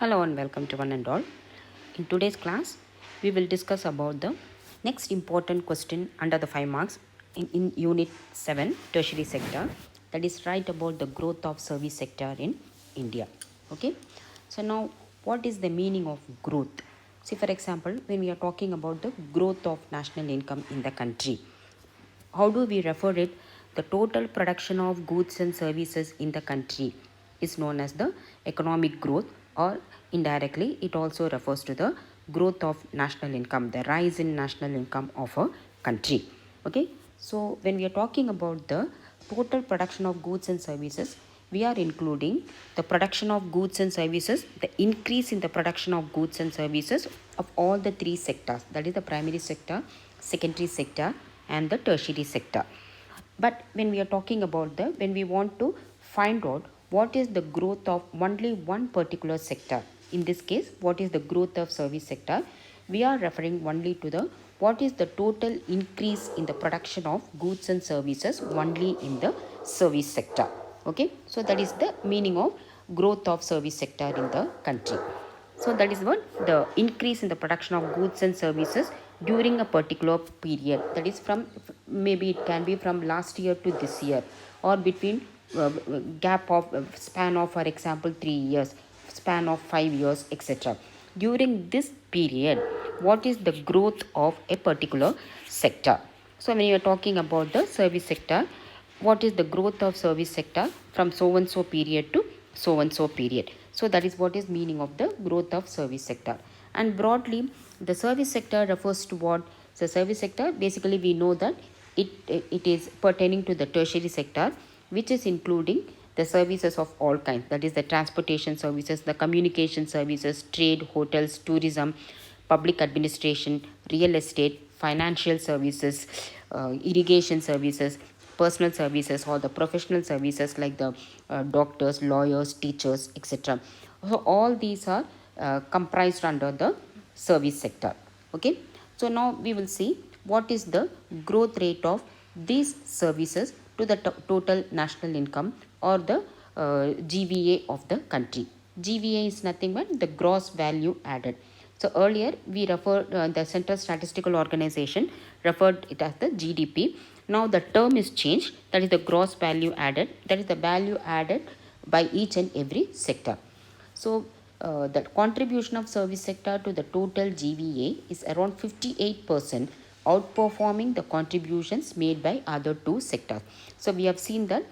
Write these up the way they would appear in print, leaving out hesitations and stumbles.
Hello and welcome to one and all. In today's class, we will discuss about the next important question under the 5 marks in Unit 7, Tertiary sector. That is right about the growth of service sector in India. Okay. So now, what is the meaning of growth? See, for example, when we are talking about the growth of national income in the country, how do we refer it? The total production of goods and services in the country is known as the economic growth, or indirectly it also refers to the growth of national income, the rise in national income of a country. Okay, so when we are talking about the total production of goods and services, we are including the production of goods and services, the increase in the production of goods and services of all the three sectors, that is the primary sector, secondary sector and the tertiary sector. But when we are talking about when we want to find out what is the growth of only one particular sector, in this case what is the growth of service sector, we are referring only to the what is the total increase in the production of goods and services only in the service sector. Okay, so that is the meaning of growth of service sector in the country. So that is what the increase in the production of goods and services during a particular period, that is from, maybe it can be from last year to this year, or between gap of span of, for example, 3 years, span of 5 years, etc. During this period, what is the growth of a particular sector? So when you are talking about the service sector, what is the growth of service sector from so and so period to so and so period? So that is what is meaning of the growth of service sector. And broadly, the service sector refers to what? So service sector, basically we know that it is pertaining to the tertiary sector, which is including the services of all kinds, that is the transportation services, the communication services, trade, hotels, tourism, public administration, real estate, financial services, irrigation services, personal services, or the professional services like the doctors, lawyers, teachers, etc. So all these are comprised under the service sector. Okay, so now we will see what is the growth rate of these services to the total national income, or the GVA of the country. GVA is nothing but the gross value added. So earlier we referred, the Central Statistical Organization referred it as the GDP. Now the term is changed, that is the gross value added, that is the value added by each and every sector. So the contribution of service sector to the total GVA is around 58%, outperforming the contributions made by other two sectors. So we have seen that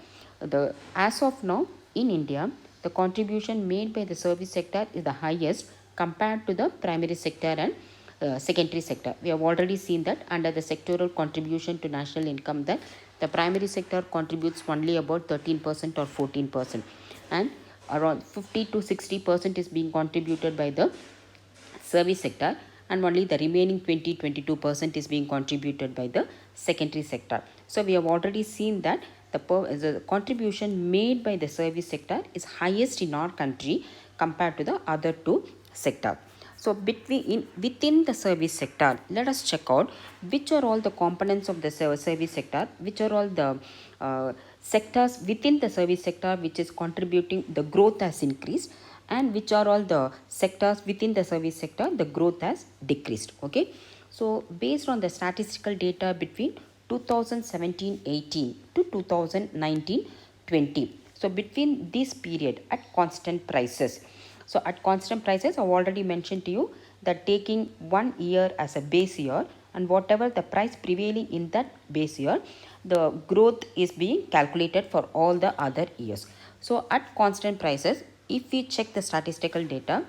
as of now in India, the contribution made by the service sector is the highest compared to the primary sector and secondary sector. We have already seen that under the sectoral contribution to national income, that the primary sector contributes only about 13% or 14%, and around 50 to 60% is being contributed by the service sector, and only the remaining 20-22% is being contributed by the secondary sector. So we have already seen that the contribution made by the service sector is highest in our country compared to the other two sectors. So within the service sector, let us check out which are all the components of the service sector, which are all the sectors within the service sector which is contributing, the growth has increased, and which are all the sectors within the service sector the growth has decreased. Okay, so based on the statistical data between 2017-18 to 2019-20, so between this period at constant prices, so at constant prices, I've already mentioned to you that taking 1 year as a base year, and whatever the price prevailing in that base year, the growth is being calculated for all the other years. So at constant prices, if we check the statistical data,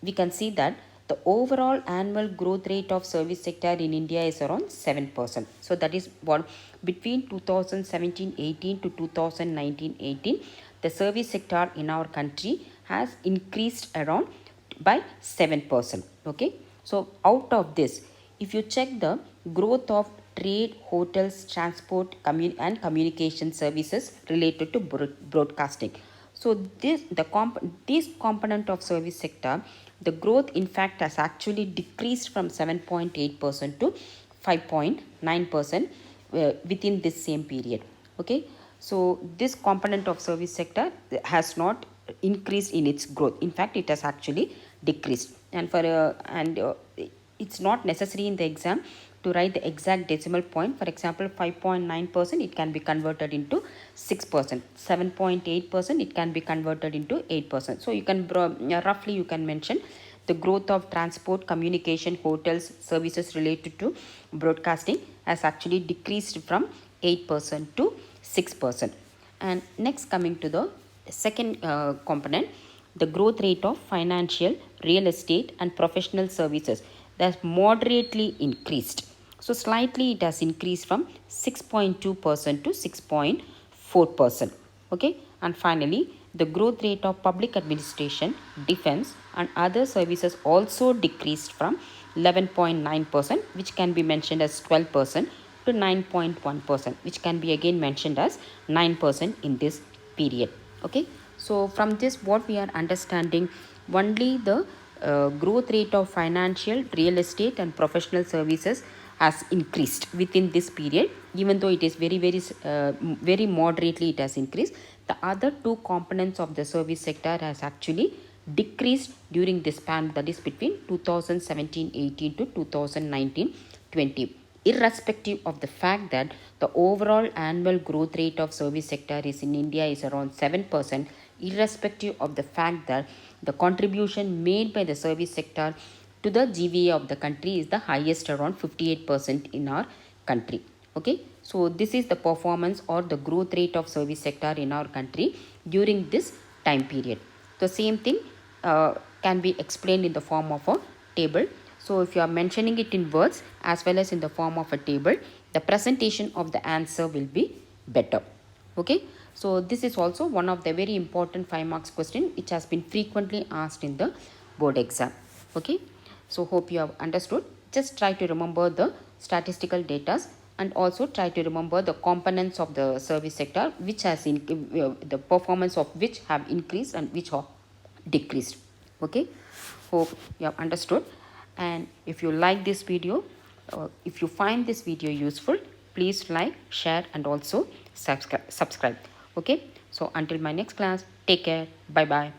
we can see that the overall annual growth rate of service sector in India is around 7%. So that is what between 2017-18 to 2019-18, the service sector in our country has increased around by 7%. Okay, so out of this, if you check the growth of trade, hotels, transport, and communication services related to broadcasting, so this component of service sector, the growth in fact has actually decreased from 7.8% to 5.9% within this same period. Okay, so this component of service sector has not increased in its growth. In fact, it has actually decreased. And for it's not necessary in the exam to write the exact decimal point. For example, 5.9%, it can be converted into 6%. 7.8%, it can be converted into 8%. So you can roughly you can mention the growth of transport, communication, hotels, services related to broadcasting has actually decreased from 8% to 6%. And next, coming to the second component, the growth rate of financial, real estate and professional services, that's moderately increased. So slightly it has increased from 6.2% to 6.4%. Okay. And finally, the growth rate of public administration, defense and other services also decreased from 11.9%, which can be mentioned as 12%, to 9.1%, which can be again mentioned as 9% in this period. Okay. So from this, what we are understanding, only the growth rate of financial, real estate and professional services has increased within this period, even though it is very moderately it has increased. The other two components of the service sector has actually decreased during this span, that is between 2017-18 to 2019-20, irrespective of the fact that the overall annual growth rate of service sector is in India is around 7%, irrespective of the fact that the contribution made by the service sector to the GVA of the country is the highest, around 58% in our country. Okay. So this is the performance or the growth rate of service sector in our country during this time period. The same thing can be explained in the form of a table. So if you are mentioning it in words as well as in the form of a table, the presentation of the answer will be better. Okay. So this is also one of the very important 5 marks question which has been frequently asked in the board exam. Okay. So hope you have understood. Just try to remember the statistical data and also try to remember the components of the service sector which has the performance of which have increased and which have decreased. Okay. Hope you have understood. And if you like this video, if you find this video useful, please like, share and also subscribe. Okay. So until my next class, take care. Bye bye.